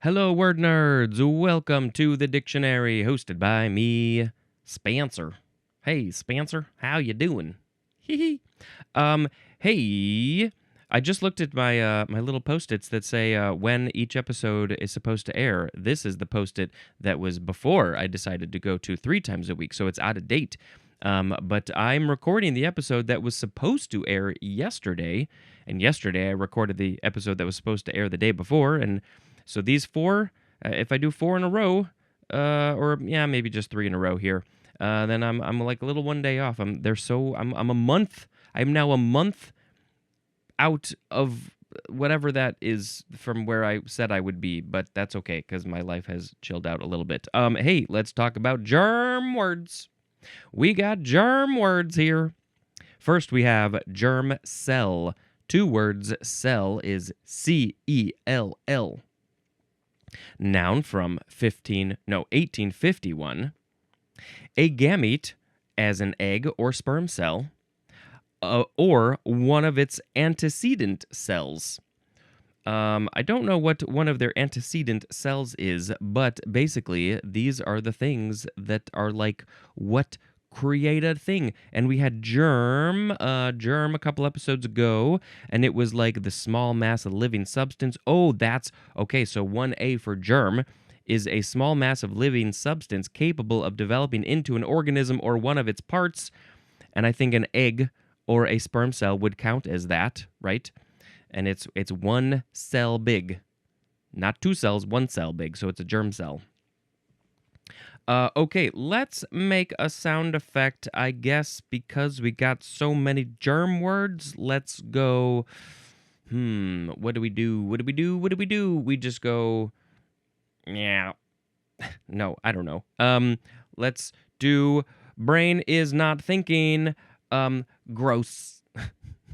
Hello, word nerds. Welcome to the dictionary, hosted by me, Spencer. Hey, Spencer, how you doing? Hee um, hey, I just looked at my little post-its that say when each episode is supposed to air. This is the post-it that was before I decided to go to 3 times a week, so it's out of date. But I'm recording the episode that was supposed to air yesterday, and yesterday I recorded the episode that was supposed to air the day before, and so these four, if I do four in a row, or yeah, maybe just three in a row here, then I'm like a little one day off. I'm a month. I'm now a month out of whatever that is from where I said I would be, but that's okay because my life has chilled out a little bit. Hey, let's talk about germ words. We got germ words here. First, we have germ cell. 2 words. Cell is C-E-L-L. Noun from 1851. A gamete, as an egg or sperm cell, or one of its antecedent cells. I don't know what one of their antecedent cells is, but basically, these are the things that are like what create a thing. And we had germ a couple episodes ago, and it was like the small mass of living substance. Oh, that's okay. So 1A for germ is a small mass of living substance capable of developing into an organism or one of its parts. And I think an egg or a sperm cell would count as that, right? And it's 1 cell big, not 2 cells, 1 cell big. So it's a germ cell. Okay, let's make a sound effect, I guess, because we got so many germ words. Let's go, what do we do? We just go, yeah. No, I don't know. Let's do brain is not thinking, gross.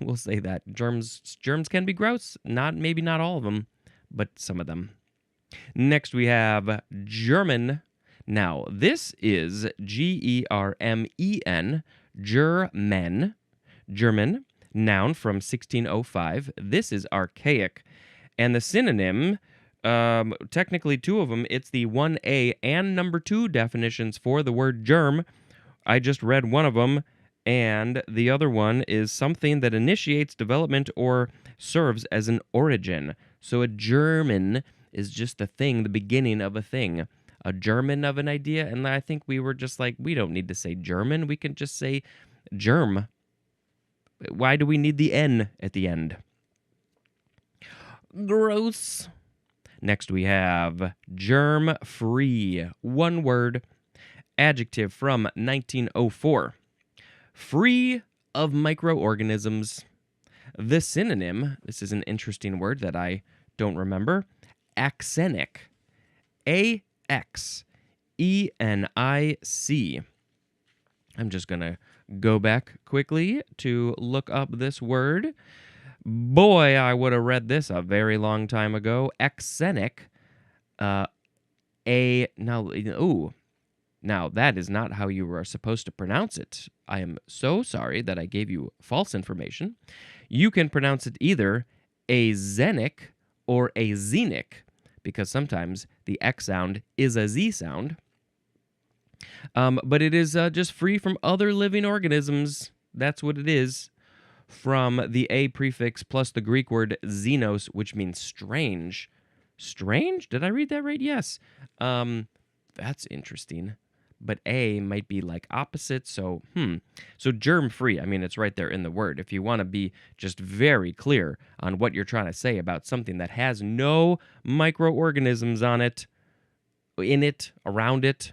We'll say that. Germs can be gross. Maybe not all of them, but some of them. Next, we have German. Now, this is Germen, German, noun from 1605. This is archaic. And the synonym, technically 2 of them, it's the 1A and number 2 definitions for the word germ. I just read one of them, and the other one is something that initiates development or serves as an origin. So a German is just a thing, the beginning of a thing. A German of an idea, and I think we were just like, we don't need to say German, we can just say germ. Why do we need the N at the end? Gross. Next we have germ-free. 1 word. Adjective from 1904. Free of microorganisms. The synonym, this is an interesting word that I don't remember, axenic. A-X-E-N-I-C. I'm just going to go back quickly to look up this word. Boy, I would have read this a very long time ago. Axenic. Now, that is not how you are supposed to pronounce it. I am so sorry that I gave you false information. You can pronounce it either azenic or azenic, because sometimes the X sound is a Z sound. But it is just free from other living organisms. That's what it is. From the A prefix plus the Greek word xenos, which means strange. Strange? Did I read that right? Yes. That's interesting. But A might be like opposite, so So germ-free, I mean, it's right there in the word. If you want to be just very clear on what you're trying to say about something that has no microorganisms on it, in it, around it,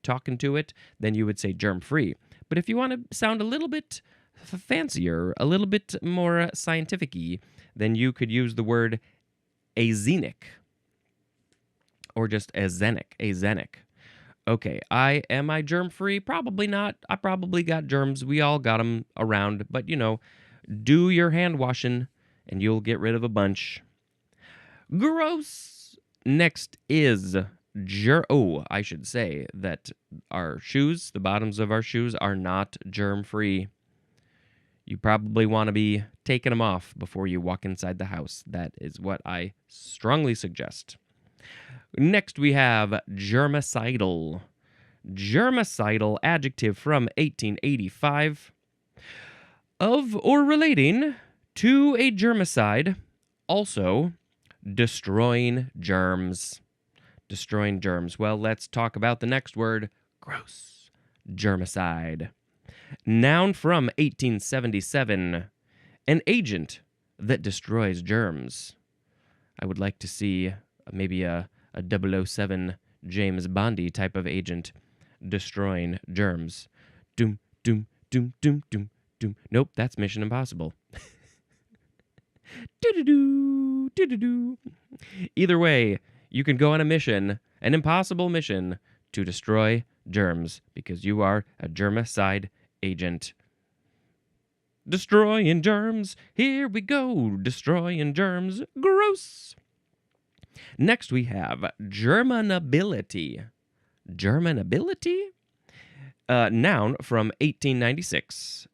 talking to it, then you would say germ-free. But if you want to sound a little bit fancier, a little bit more scientific-y, then you could use the word azenic. Or just azenic. Okay, am I germ-free? Probably not. I probably got germs. We all got them around. But, do your hand washing, and you'll get rid of a bunch. Gross. Next is I should say that our shoes, the bottoms of our shoes, are not germ-free. You probably want to be taking them off before you walk inside the house. That is what I strongly suggest. Next, we have germicidal. Germicidal, adjective from 1885. Of or relating to a germicide, also destroying germs. Destroying germs. Well, let's talk about the next word. Gross. Germicide. Noun from 1877. An agent that destroys germs. I would like to see maybe a 007 James Bondy type of agent destroying germs. Doom, doom, doom, doom, doom, doom. Nope, that's Mission Impossible. Do-do-do, do-do-do. Either way, you can go on a mission, an impossible mission, to destroy germs because you are a germicide agent. Destroying germs. Here we go. Destroying germs. Gross. Next we have germinability. Germinability? Noun from 1896.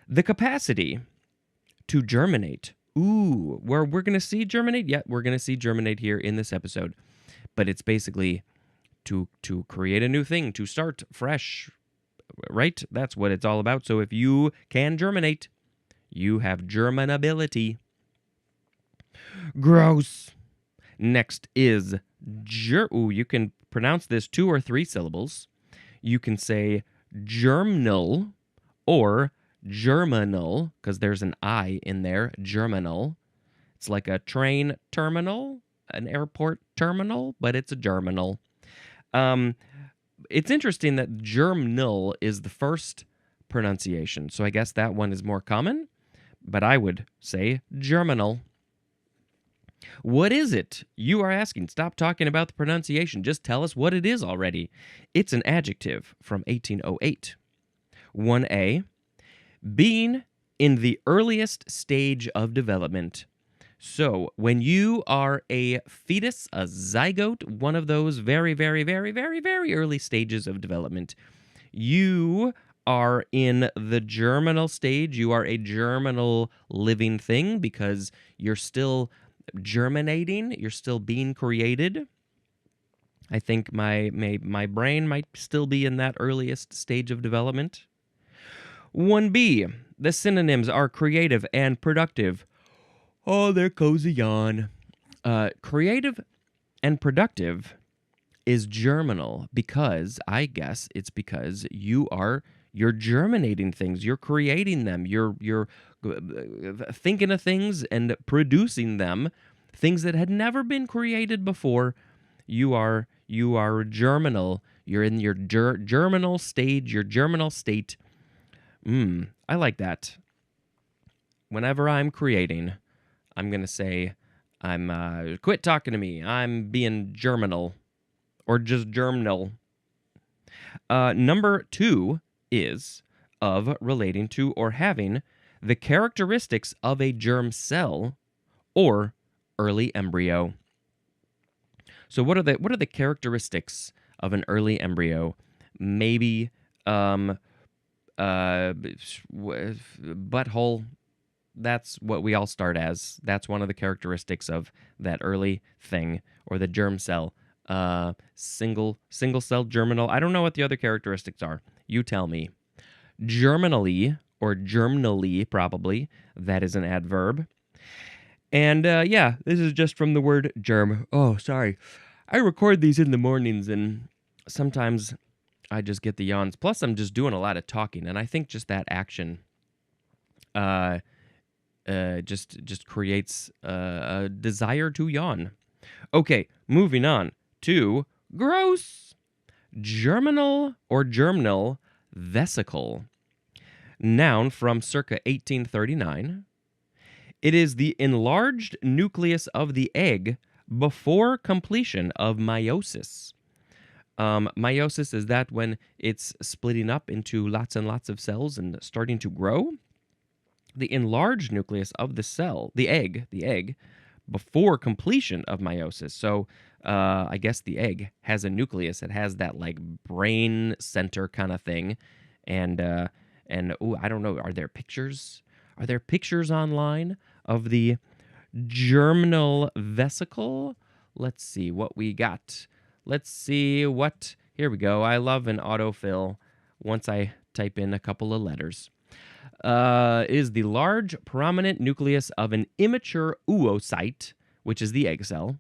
The capacity to germinate. Ooh, we're going to see germinate? Yeah, we're going to see germinate here in this episode. But it's basically to create a new thing, to start fresh, right? That's what it's all about. So if you can germinate, you have germinability. Gross. Next is ooh, you can pronounce this 2 or 3 syllables. You can say germinal or germinal, because there's an I in there, germinal. It's like a train terminal, an airport terminal, but it's a germinal. It's interesting that germinal is the first pronunciation, so I guess that one is more common, but I would say germinal. What is it? You are asking. Stop talking about the pronunciation. Just tell us what it is already. It's an adjective from 1808. 1A, being in the earliest stage of development. So, when you are a fetus, a zygote, one of those very, very, very, very, very early stages of development, you are in the germinal stage. You are a germinal living thing because you're still germinating. You're still being created. I think my brain might still be in that earliest stage of development. 1B, the synonyms are creative and productive. Oh, there goes a yawn. Creative and productive is germinal because, I guess it's because you're germinating things, you're creating them, you're thinking of things and producing them, things that had never been created before. You are germinal. You're in your germinal stage, your germinal state. I like that. Whenever I'm creating, I'm going to say, quit talking to me. I'm being germinal or just germinal. Number 2 is of relating to or having the characteristics of a germ cell or early embryo. So what are the characteristics of an early embryo? Maybe butthole. That's what we all start as. That's one of the characteristics of that early thing, or the germ cell. Single cell germinal. I don't know what the other characteristics are. You tell me. Germinally, or germinally, probably. That is an adverb. And yeah, this is just from the word germ. Oh, sorry. I record these in the mornings, and sometimes I just get the yawns. Plus, I'm just doing a lot of talking, and I think just that action just creates a desire to yawn. Okay, moving on to gross. Germinal or germinal vesicle. Noun from circa 1839. It is the enlarged nucleus of the egg before completion of meiosis. Meiosis is that when it's splitting up into lots and lots of cells and starting to grow. The enlarged nucleus of the cell, the egg, before completion of meiosis. So I guess the egg has a nucleus. It has that like brain center kind of thing. And I don't know, are there pictures? Are there pictures online of the germinal vesicle? Let's see what we got. Let's see what. Here we go. I love an autofill once I type in a couple of letters. Is the large prominent nucleus of an immature oocyte, which is the egg cell,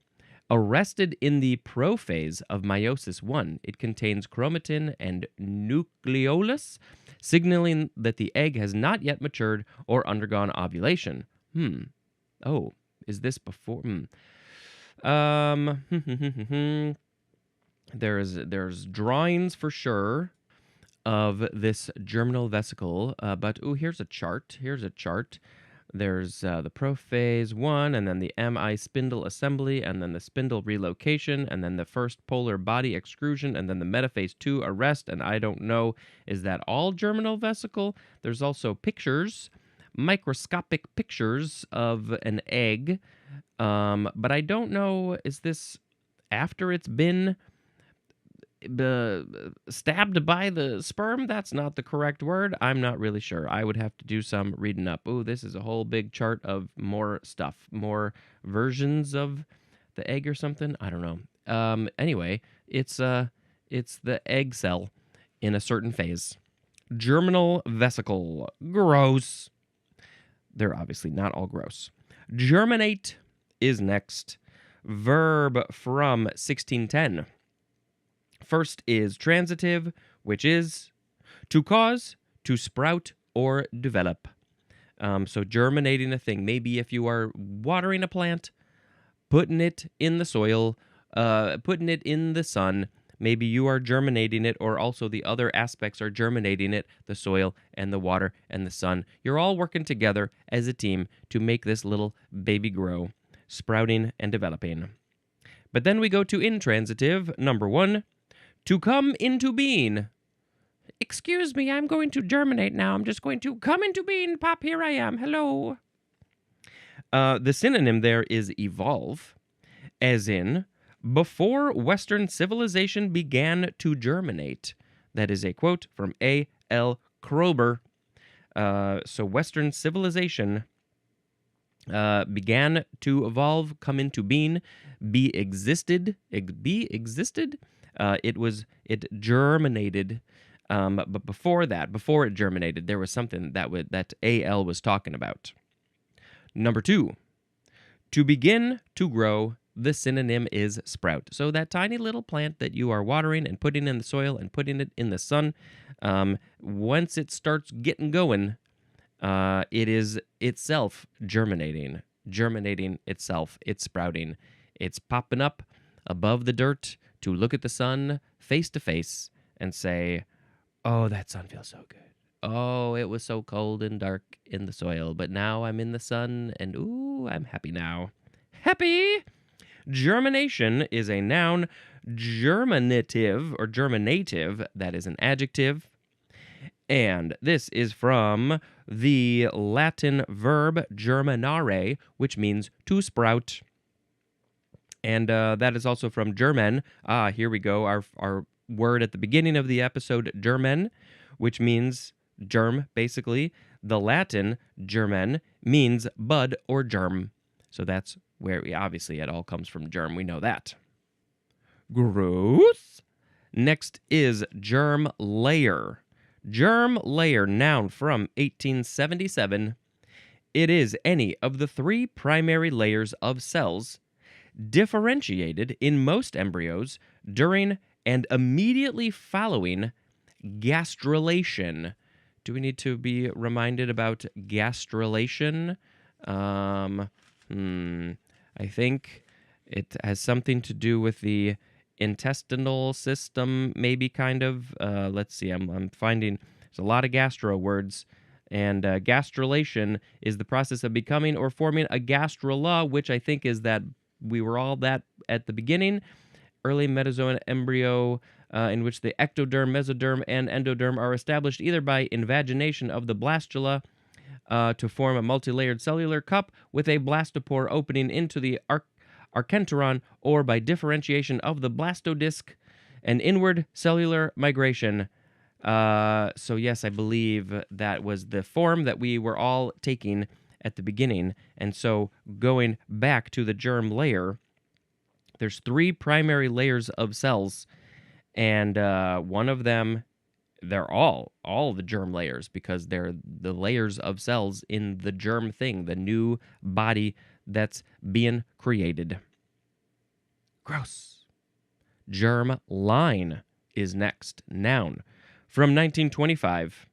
arrested in the prophase of meiosis 1. It contains chromatin and nucleolus, signaling that the egg has not yet matured or undergone ovulation. Oh, is this before? There's drawings for sure of this germinal vesicle, but here's a chart. There's the prophase 1, and then the MI spindle assembly, and then the spindle relocation, and then the first polar body extrusion, and then the metaphase 2 arrest, and I don't know, is that all germinal vesicle? There's also pictures, microscopic pictures of an egg, but I don't know, is this after it's been stabbed by the sperm? That's not the correct word. I'm not really sure. I would have to do some reading up. This is a whole big chart of more stuff, more versions of the egg or something. I don't know. Anyway, it's the egg cell in a certain phase. Germinal vesicle. Gross. They're obviously not all gross. Germinate is next. Verb from 1610. First is transitive, which is to cause, to sprout, or develop. So germinating a thing. Maybe if you are watering a plant, putting it in the soil, putting it in the sun, maybe you are germinating it, or also the other aspects are germinating it, the soil and the water and the sun. You're all working together as a team to make this little baby grow, sprouting and developing. But then we go to intransitive, number 1. To come into being. Excuse me, I'm going to germinate now. I'm just going to come into being. Pop, here I am. Hello. The synonym there is evolve, as in, before Western civilization began to germinate. That is a quote from A.L. Kroeber. So Western civilization began to evolve, come into being, be existed. It germinated, but before it germinated, there was something that A.L. was talking about. Number 2, to begin to grow, the synonym is sprout. So that tiny little plant that you are watering and putting in the soil and putting it in the sun, once it starts getting going, it is itself germinating itself. It's sprouting. It's popping up above the dirt to look at the sun face to face and say, oh, that sun feels so good. Oh, it was so cold and dark in the soil, but now I'm in the sun and ooh, I'm happy now. Happy! Germination is a noun. Germinative or germinative, that is an adjective. And this is from the Latin verb germinare, which means to sprout. And that is also from German. Here we go. Our word at the beginning of the episode, German, which means germ, basically. The Latin, German, means bud or germ. So that's where obviously it all comes from germ. We know that. Gross. Next is germ layer. Germ layer, noun from 1877. It is any of the 3 primary layers of cells differentiated in most embryos during and immediately following gastrulation. Do we need to be reminded about gastrulation? I think it has something to do with the intestinal system, maybe kind of. Let's see, I'm finding there's a lot of gastro words. And gastrulation is the process of becoming or forming a gastrula, which I think is that we were all that at the beginning. Early metazoan embryo in which the ectoderm, mesoderm, and endoderm are established either by invagination of the blastula to form a multilayered cellular cup with a blastopore opening into the archenteron, or by differentiation of the blastodisc and inward cellular migration. So yes, I believe that was the form that we were all taking at the beginning. And so going back to the germ layer, There's three primary layers of cells, and one of them, they're all the germ layers because they're the layers of cells in the germ thing, the new body that's being created. Gross. Germ line is next. Noun. From 1925.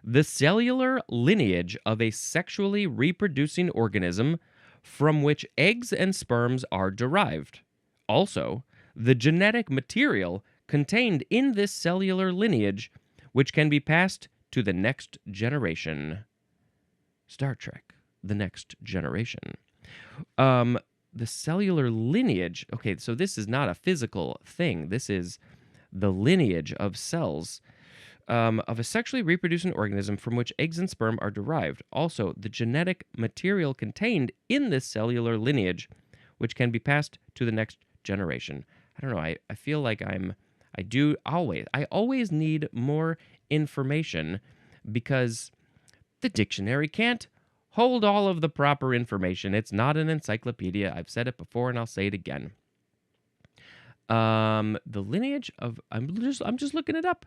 The cellular lineage of a sexually reproducing organism from which eggs and sperms are derived. Also, the genetic material contained in this cellular lineage, which can be passed to the next generation. Star Trek, The Next Generation. The cellular lineage. Okay, so this is not a physical thing. This is the lineage of cells of a sexually reproducing organism from which eggs and sperm are derived. Also, the genetic material contained in this cellular lineage, which can be passed to the next generation. I don't know. I feel like I always need more information because the dictionary can't hold all of the proper information. It's not an encyclopedia. I've said it before and I'll say it again. The lineage of I'm just looking it up.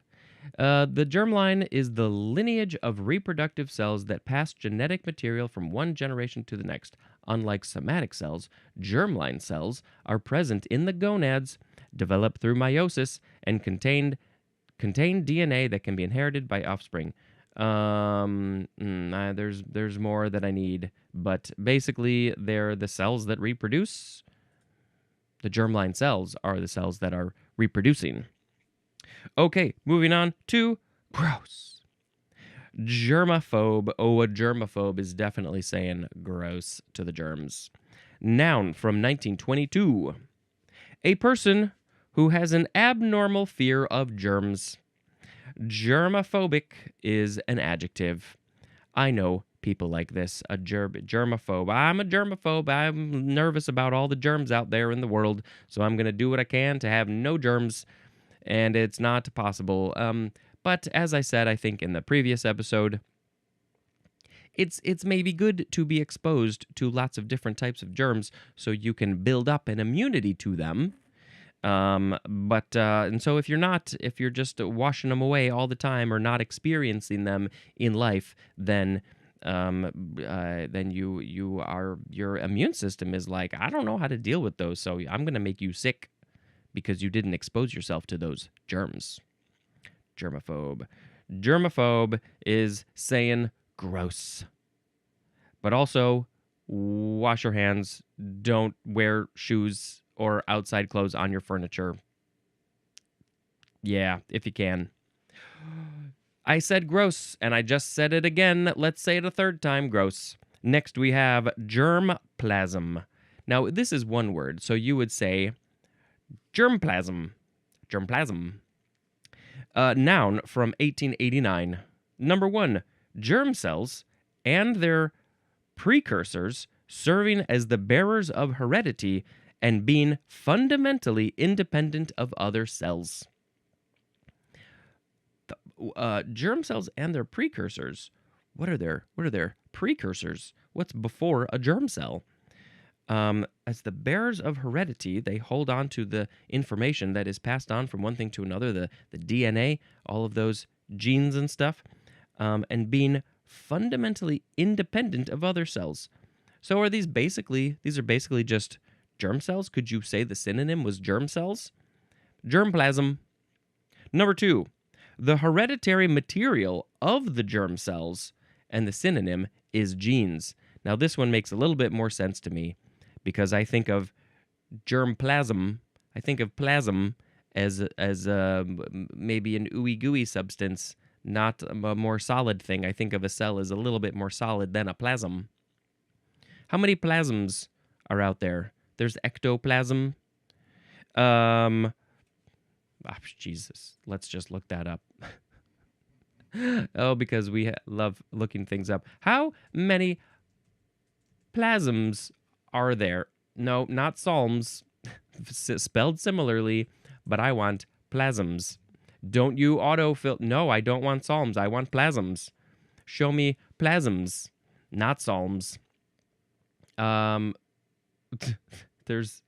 The germline is the lineage of reproductive cells that pass genetic material from one generation to the next. Unlike somatic cells, germline cells are present in the gonads, develop through meiosis, and contain DNA that can be inherited by offspring. There's more that I need, but basically they're the cells that reproduce. The germline cells are the cells that are reproducing. Okay, moving on to gross. Germaphobe. Oh, a germaphobe is definitely saying gross to the germs. Noun from 1922. A person who has an abnormal fear of germs. Germaphobic is an adjective. I know people like this, a germaphobe. I'm a germaphobe. I'm nervous about all the germs out there in the world, so I'm going to do what I can to have no germs, and it's not possible. But as I said, I think in the previous episode, it's maybe good to be exposed to lots of different types of germs so you can build up an immunity to them. And so if you're just washing them away all the time or not experiencing them in life, then your immune system is like, I don't know how to deal with those, so I'm going to make you sick because you didn't expose yourself to those germs. Germaphobe. Germaphobe is saying gross. But also, wash your hands. Don't wear shoes or outside clothes on your furniture. Yeah, if you can. I said gross, and I just said it again. Let's say it a third time, gross. Next, we have germplasm. Now, this is one word, so you would say germplasm. Germplasm. Noun from 1889. Number 1, germ cells and their precursors serving as the bearers of heredity and being fundamentally independent of other cells. Germ cells and their precursors. What are their precursors? What's before a germ cell? As the bearers of heredity, they hold on to the information that is passed on from one thing to another, the DNA, all of those genes and stuff, and being fundamentally independent of other cells. So are these are basically just germ cells? Could you say the synonym was germ cells? Germplasm. Number 2, the hereditary material of the germ cells, and the synonym is genes. Now this one makes a little bit more sense to me because I think of germplasm. I think of plasm as maybe an ooey gooey substance, not a more solid thing. I think of a cell as a little bit more solid than a plasm. How many plasms are out there? There's ectoplasm. Jesus, let's just look that up. Oh, because we love looking things up. How many plasms are there? No, not psalms, spelled similarly, but I want plasms. Don't you autofill? No, I don't want psalms. I want plasms. Show me plasms, not psalms. There's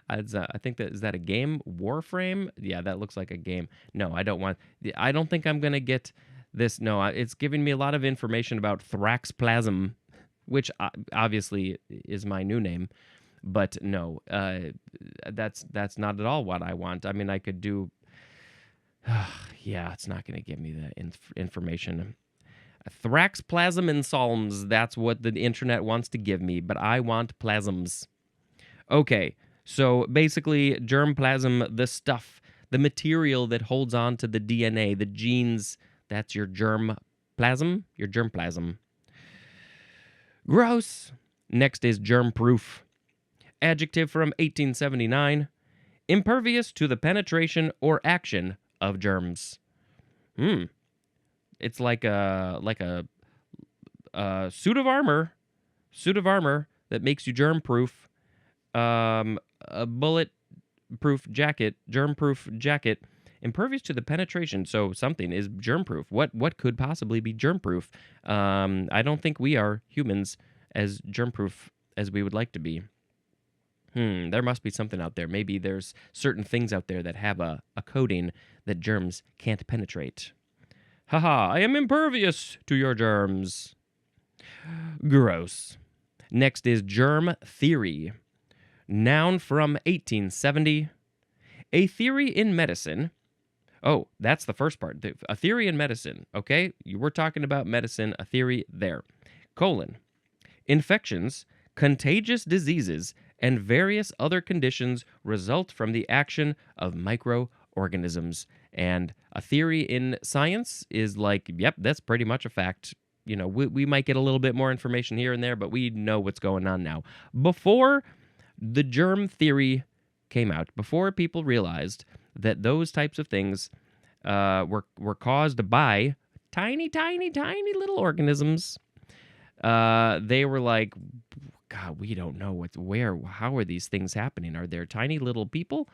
I think that is that a game? Warframe? Yeah, that looks like a game. No, I don't want. I don't think I'm gonna get this. No, it's giving me a lot of information about Thraxplasm, which obviously is my new name. But no, that's not at all what I want. I mean, I could do. Yeah, it's not gonna give me the information. Thraxplasm and Psalms. That's what the internet wants to give me, but I want plasms. Okay, so basically, germplasm, the stuff, the material that holds on to the DNA, the genes, that's your germplasm, your germplasm. Gross. Next is germ-proof. Adjective from 1879, impervious to the penetration or action of germs. It's like a suit of armor that makes you germ-proof. A bullet-proof jacket, germ-proof jacket, impervious to the penetration. So something is germ-proof. What could possibly be germ-proof? I don't think we are humans as germ-proof as we would like to be. There must be something out there. Maybe there's certain things out there that have a coating that germs can't penetrate. Haha, I am impervious to your germs. Gross. Next is germ theory. Noun from 1870. A theory in medicine. Oh, that's the first part. A theory in medicine. Okay, we're talking about medicine, a theory there. Colon. Infections, contagious diseases, and various other conditions result from the action of microorganisms. And a theory in science is like, yep, that's pretty much a fact. You know, we might get a little bit more information here and there, but we know what's going on now. Before the germ theory came out, before people realized that those types of things were caused by tiny little organisms, they were like, God, we don't know how are these things happening? Are there tiny little people?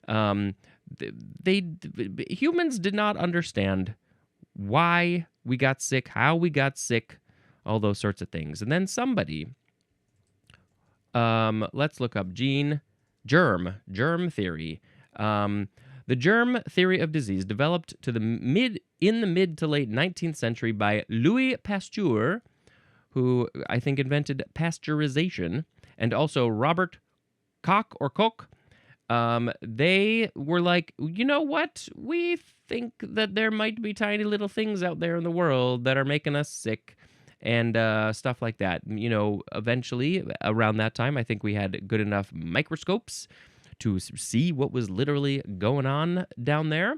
Humans did not understand why we got sick, how we got sick, all those sorts of things. And then somebody, let's look up germ theory. The germ theory of disease developed in the mid to late 19th century by Louis Pasteur, who I think invented pasteurization, and also Robert Koch. They were like, you know what? We think that there might be tiny little things out there in the world that are making us sick and stuff like that. You know, eventually, around that time, I think we had good enough microscopes to see what was literally going on down there.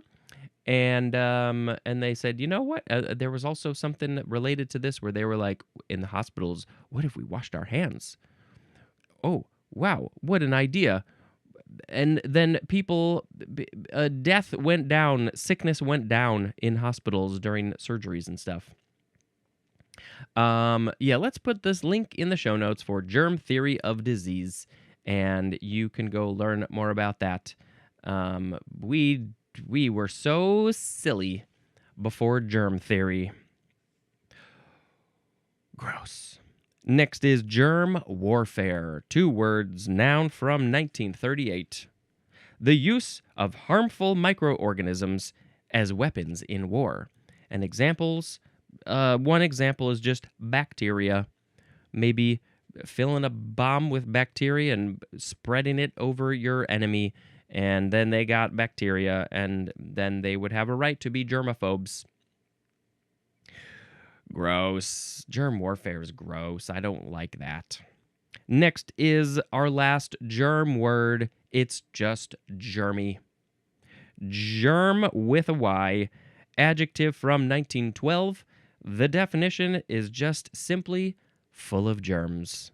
And they said, you know what? There was also something related to this where they were like, in the hospitals, what if we washed our hands? Oh, wow, what an idea. And then death went down, sickness went down in hospitals during surgeries and stuff. Yeah, let's put this link in the show notes for germ theory of disease, and you can go learn more about that. We were so silly before germ theory. Gross. Next is germ warfare. 2 words, noun from 1938. The use of harmful microorganisms as weapons in war. And examples, one example is just bacteria. Maybe filling a bomb with bacteria and spreading it over your enemy, and then they got bacteria, and then they would have a right to be germaphobes. Gross. Germ warfare is gross. I don't like that. Next is our last germ word. It's just germy. Germ with a Y. Adjective from 1912. The definition is just simply full of germs.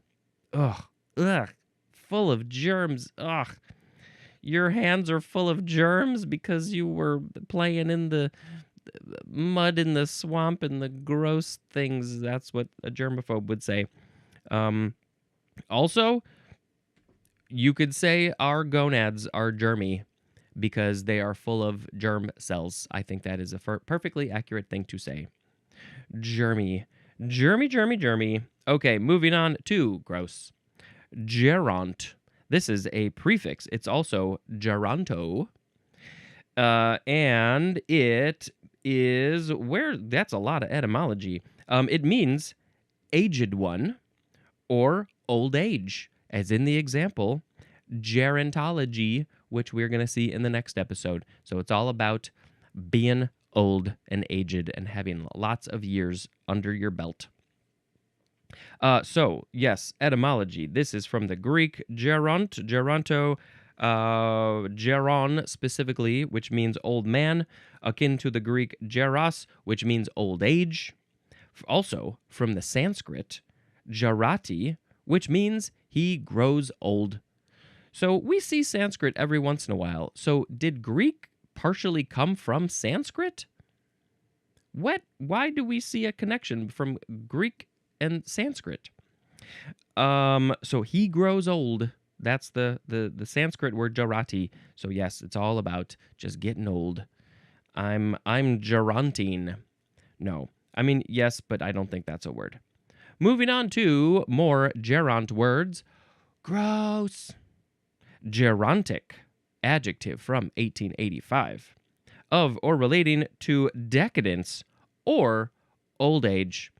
Ugh. Full of germs. Ugh. Your hands are full of germs because you were playing in the mud in the swamp and the gross things. That's what a germaphobe would say. Also, you could say our gonads are germy because they are full of germ cells. I think that is a perfectly accurate thing to say. Germy. Germy. Okay, moving on to gross. Geront. This is a prefix. It's also geronto. And it is where that's a lot of etymology. It means aged one or old age, as in the example, gerontology, which we're going to see in the next episode. So it's all about being old and aged and having lots of years under your belt. So, yes, etymology. This is from the Greek geronto, geron specifically, which means old man, akin to the Greek geros, which means old age. Also, from the Sanskrit, jarati, which means he grows old. So we see Sanskrit every once in a while. So did Greek partially come from Sanskrit? Why do we see a connection from Greek and Sanskrit? So he grows old. That's the Sanskrit word jarati. So yes, it's all about just getting old. I'm geronting. No. I mean, yes, but I don't think that's a word. Moving on to more geront words. Gross. Gerontic, adjective from 1885. Of or relating to decadence or old age.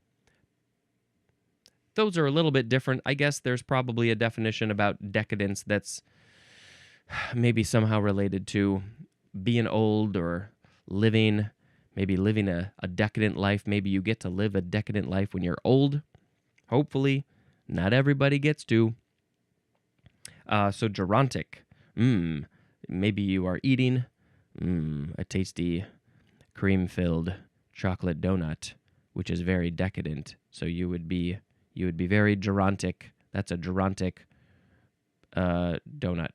Those are a little bit different. I guess there's probably a definition about decadence that's maybe somehow related to being old or living, maybe living a decadent life. Maybe you get to live a decadent life when you're old. Hopefully, not everybody gets to. So gerontic. Maybe you are eating a tasty cream-filled chocolate donut, which is very decadent. So you would be very gerontic. That's a gerontic donut.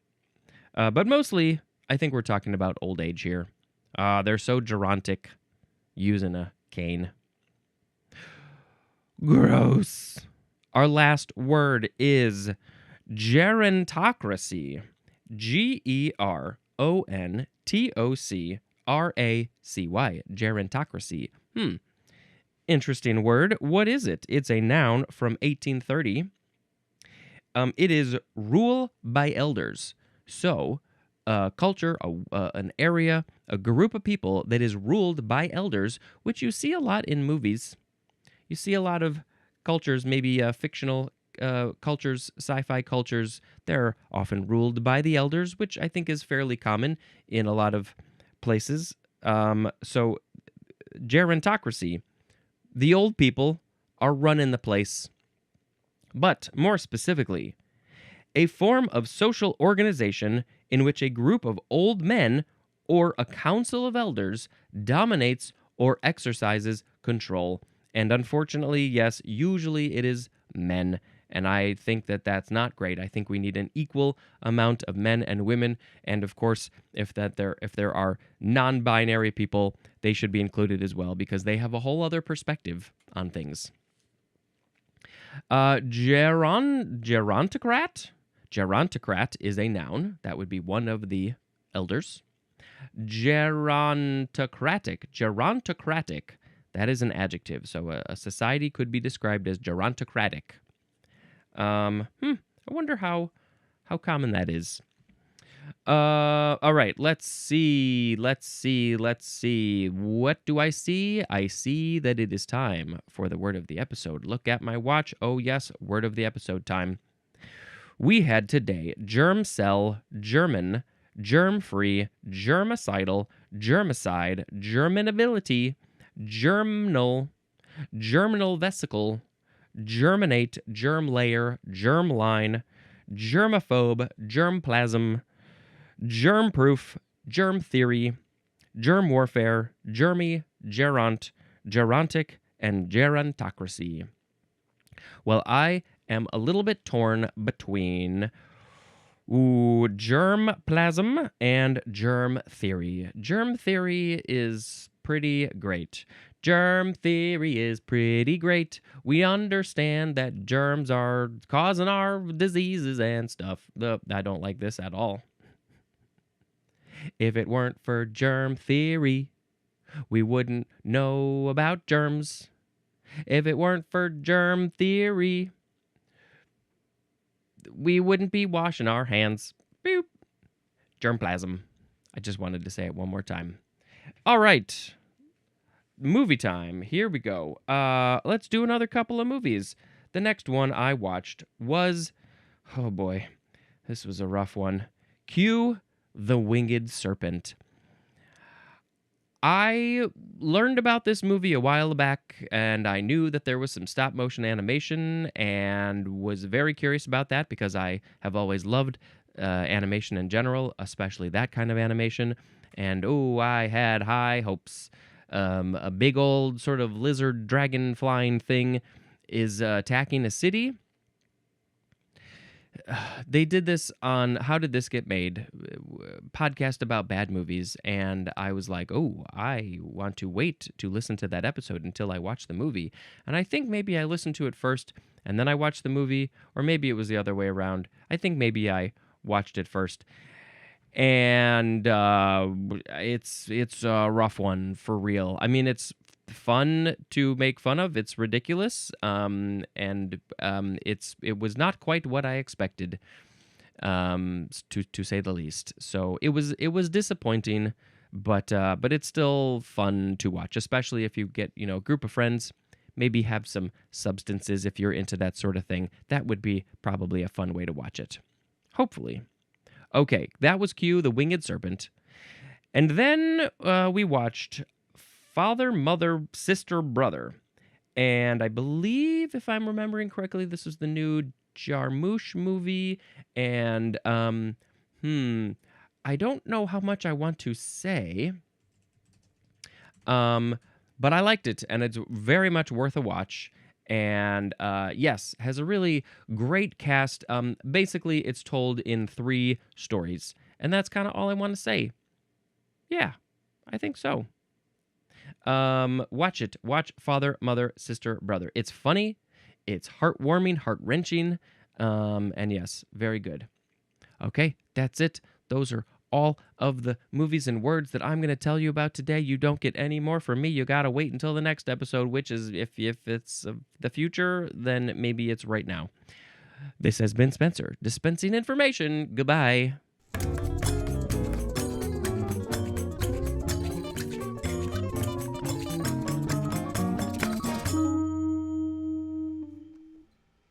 But mostly, I think we're talking about old age here. They're so gerontic, using a cane. Gross. Our last word is gerontocracy. gerontocracy. Gerontocracy. Interesting word. What is it? It's a noun from 1830. It is rule by elders. So, a culture, an area, a group of people that is ruled by elders, which you see a lot in movies. You see a lot of cultures, maybe fictional cultures, sci-fi cultures. They're often ruled by the elders, which I think is fairly common in a lot of places. So, gerontocracy. The old people are running the place. But more specifically, a form of social organization in which a group of old men or a council of elders dominates or exercises control. And unfortunately, yes, usually it is men. And I think that that's not great. I think we need an equal amount of men and women. And of course, if there are non-binary people, they should be included as well because they have a whole other perspective on things. Gerontocrat. Gerontocrat is a noun. That would be one of the elders. Gerontocratic. That is an adjective. So a society could be described as gerontocratic. I wonder how common that is. All right, let's see. What do I see? I see that it is time for the word of the episode. Look at my watch. Oh yes, word of the episode time. We had today germ cell, German, germ-free, germicidal, germicide, germinability, germinal vesicle, germinate, germ layer, germ line, germaphobe, germplasm, germ-proof, germ theory, germ warfare, germy, geront, gerontic, and gerontocracy. Well, I am a little bit torn between germplasm and germ theory. Germ theory is pretty great. Germ theory is pretty great. We understand that germs are causing our diseases and stuff. I don't like this at all. If it weren't for germ theory, we wouldn't know about germs. If it weren't for germ theory, we wouldn't be washing our hands. Boop. Germplasm. I just wanted to say it one more time. All right. Movie time. Here we go. Let's do another couple of movies. The next one I watched was, oh boy, this was a rough one. Cue the Winged Serpent. I learned about this movie a while back, and I knew that there was some stop motion animation, and was very curious about that because I have always loved animation in general, especially that kind of animation. And oh, I had high hopes. A big old sort of lizard dragon flying thing is attacking a city. They did this on How Did This Get Made? Podcast about bad movies, and I was like, oh, I want to wait to listen to that episode until I watch the movie. And I think maybe I listened to it first and then I watched the movie, or maybe it was the other way around. I think maybe I watched it first. And it's a rough one for real. I mean, it's fun to make fun of. It's ridiculous, and it was not quite what I expected, to say the least. So it was disappointing, but it's still fun to watch, especially if you get a group of friends. Maybe have some substances if you're into that sort of thing. That would be probably a fun way to watch it. Hopefully. Okay, that was Q, the Winged Serpent. And then we watched Father, Mother, Sister, Brother. And I believe, if I'm remembering correctly, this was the new Jarmusch movie. And, I don't know how much I want to say. But I liked it, and it's very much worth a watch. And yes, has a really great cast. Basically, it's told in 3 stories, and that's kind of all I want to say. Yeah, I think so. Watch it. Watch Father, Mother, Sister, Brother. It's funny, it's heartwarming, heart-wrenching, and yes, very good. Okay, that's it. Those are all of the movies and words that I'm going to tell you about today. You don't get any more from me. You got to wait until the next episode, which is, if it's the future, then maybe it's right now. This has been Spencer, dispensing information. Goodbye.